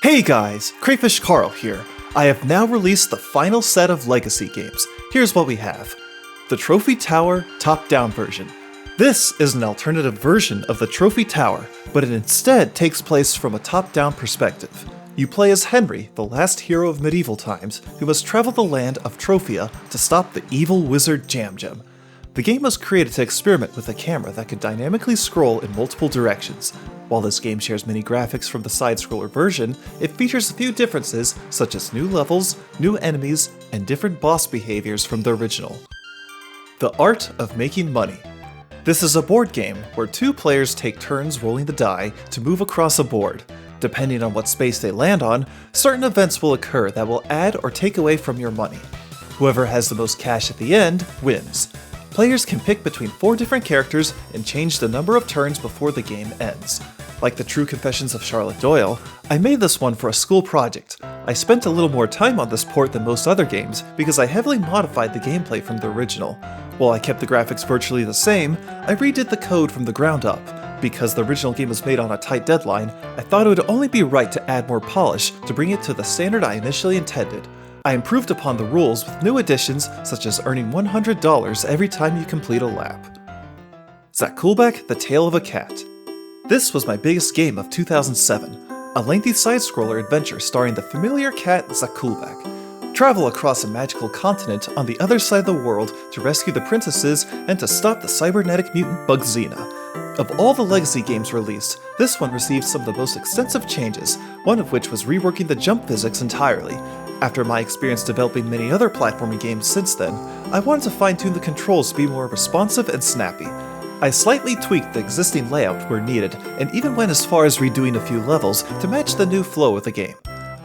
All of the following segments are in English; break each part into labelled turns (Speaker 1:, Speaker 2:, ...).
Speaker 1: Hey guys, Crayfish Carl here. I have now released the final set of Legacy games. Here's what we have. The Trophy Tower top-down version. This is an alternative version of the Trophy Tower, but it instead takes place from a top-down perspective. You play as Henry, the last hero of medieval times, who must travel the land of Trophia to stop the evil wizard Jamjam. The game was created to experiment with a camera that could dynamically scroll in multiple directions. While this game shares many graphics from the side-scroller version, it features a few differences such as new levels, new enemies, and different boss behaviors from the original. The Art of Making Money. This is a board game where two players take turns rolling the die to move across a board. Depending on what space they land on, certain events will occur that will add or take away from your money. Whoever has the most cash at the end wins. Players can pick between 4 different characters and change the number of turns before the game ends. Like the True Confessions of Charlotte Doyle, I made this one for a school project. I spent a little more time on this port than most other games because I heavily modified the gameplay from the original. While I kept the graphics virtually the same, I redid the code from the ground up. Because the original game was made on a tight deadline, I thought it would only be right to add more polish to bring it to the standard I initially intended. I improved upon the rules with new additions such as earning $100 every time you complete a lap. Zackulback, The Tale of a Cat. This was my biggest game of 2007, a lengthy side-scroller adventure starring the familiar cat Zackulback. Travel across a magical continent on the other side of the world to rescue the princesses and to stop the cybernetic mutant Bugzina. Of all the Legacy games released, this one received some of the most extensive changes, one of which was reworking the jump physics entirely. After my experience developing many other platforming games since then, I wanted to fine-tune the controls to be more responsive and snappy. I slightly tweaked the existing layout where needed, and even went as far as redoing a few levels to match the new flow of the game.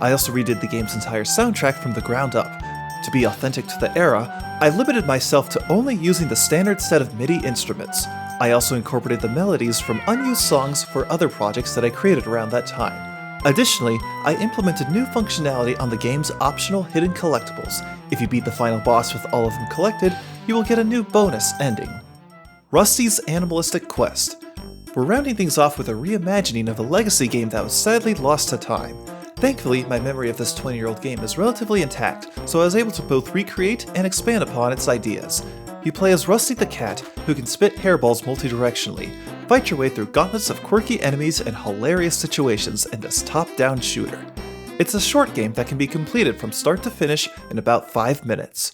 Speaker 1: I also redid the game's entire soundtrack from the ground up. To be authentic to the era, I limited myself to only using the standard set of MIDI instruments. I also incorporated the melodies from unused songs for other projects that I created around that time. Additionally, I implemented new functionality on the game's optional hidden collectibles. If you beat the final boss with all of them collected, you will get a new bonus ending. Rusty's Animalistic Quest. We're rounding things off with a reimagining of a Legacy game that was sadly lost to time. Thankfully, my memory of this 20-year-old game is relatively intact, so I was able to both recreate and expand upon its ideas. You play as Rusty the Cat, who can spit hairballs multidirectionally. Fight your way through gauntlets of quirky enemies and hilarious situations in this top-down shooter. It's a short game that can be completed from start to finish in about 5 minutes.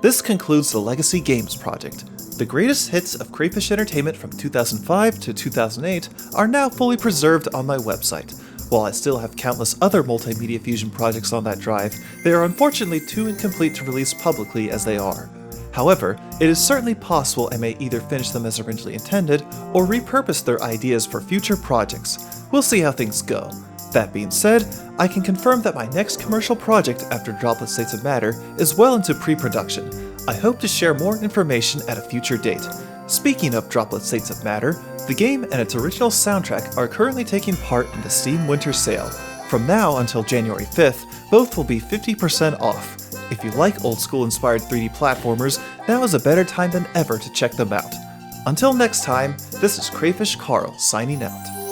Speaker 1: This concludes the Legacy Games project. The greatest hits of Crayfish Entertainment from 2005 to 2008 are now fully preserved on my website. While I still have countless other Multimedia Fusion projects on that drive, they are unfortunately too incomplete to release publicly as they are. However, it is certainly possible I may either finish them as originally intended, or repurpose their ideas for future projects. We'll see how things go. That being said, I can confirm that my next commercial project after Droplet States of Matter is well into pre-production. I hope to share more information at a future date. Speaking of Droplet States of Matter, the game and its original soundtrack are currently taking part in the Steam Winter Sale. From now until January 5th, both will be 50% off. If you like old-school inspired 3D platformers, now is a better time than ever to check them out. Until next time, this is Crayfish Carl signing out.